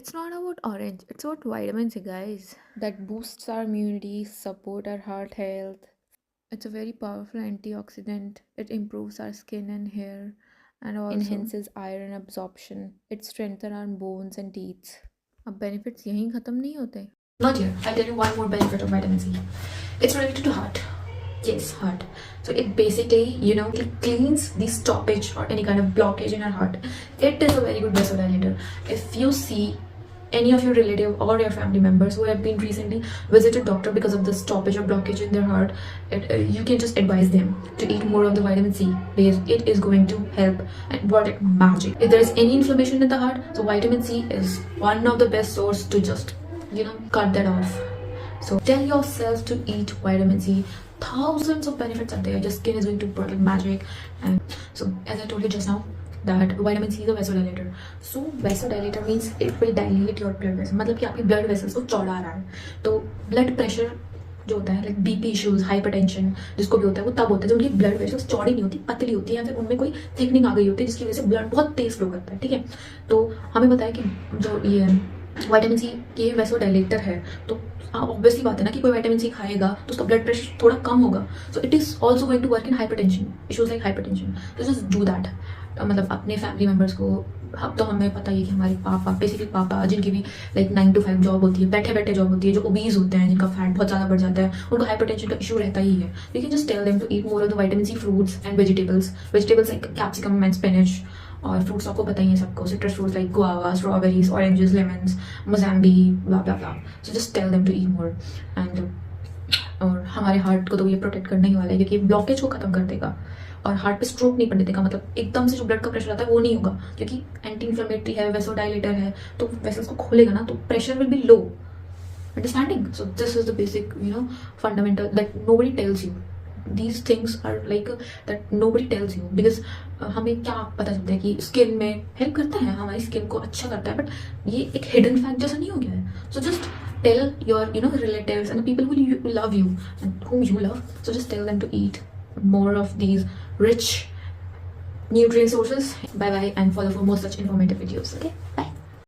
It's not about orange, it's about vitamin C, guys. That boosts our immunity, support our heart health. It's a very powerful antioxidant. It improves our skin and hair and also enhances iron absorption. It strengthens our bones and teeth. अब benefits यहीं खत्म नहीं होते. Not here. I'll tell you one more benefit of vitamin C. It's related to heart. Yes, heart. So it basically, it cleans the stoppage or any kind of blockage in our heart. It is a very good vasodilator. If you see any of your relative or your family members who have been recently visited doctor because of the stoppage or blockage in their heart, you can just advise them to eat more of the vitamin C because it is going to help and work like magic. If there is any inflammation in the heart, so vitamin C is one of the best source to just cut that off. So tell yourself to eat vitamin C. Thousands of benefits are there. Your skin is going to work like magic. And so as I told you just now, that vitamin C is a vasodilator. So vasodilator means it will dilate your blood vessels. मतलब कि आपकी blood vessels को चौड़ा रहा है. तो blood pressure जो होता है, like BP issues, hypertension जिसको भी होता है, वो तब होता है जब उनकी blood vessels चौड़ी नहीं होती, पतली होती है, या फिर उनमें कोई थिकनिंग आ गई होती है जिसकी वजह से blood बहुत तेज फ्लो करता है. ठीक है, तो हमें बताया कि जो ये विटामिन सी ये वैसोडाइलेटर है, तो ऑब्वियसली बात है ना कि कोई विटामिन सी खाएगा तो उसका ब्लड प्रेशर थोड़ा कम होगा. So it is also going to work in hypertension issues like hypertension. तो जस्ट डू दैट. मतलब अपने फैमिली मेम्बर्स को, अब तो हमें पता ही है कि हमारे पापा, बेसिकली पापा जिनकी भी लाइक 9 to 5 जॉब होती है, बैठे बैठे जॉब होती है, जो ओबीज होते हैं, जिनका फैट बहुत ज़्यादा बढ़ जाता है, उनको हाइपरटेंशन का इशू रहता ही है. You can just tell them to eat more of the vitamin C fruits and vegetables like capsicum and spinach. और फ्रूट्स आपको बताइए सबको, citrus fruits like guava, strawberries, oranges, lemons, mosambi, blah blah blah. So just tell them to eat more. And और हमारे heart को तो ये protect करने ही वाला है क्योंकि ब्लॉकेज को खत्म कर देगा और हार्ट पे स्ट्रोक नहीं पड़ने देगा. मतलब एकदम से जो ब्लड का प्रेशर आता है वो नहीं होगा क्योंकि एंटी इन्फ्लेमेटरी है, वैसोडाइलेटर है, तो वेसल्स को खोलेगा ना, तो pressure will be low. Understanding? So this is the basic fundamental that nobody tells you. These things are like that nobody tells you because हमें क्या पता चलता है कि स्किन में हेल्प करता है, हमारी स्किन को अच्छा करता है, बट ये एक हिडन फैक्ट जैसा नहीं हो गया है. So just tell your relatives and the people who love you and whom you love, so just tell them to eat more of these rich nutrient sources. Bye bye and follow for more such informative videos. Okay, bye.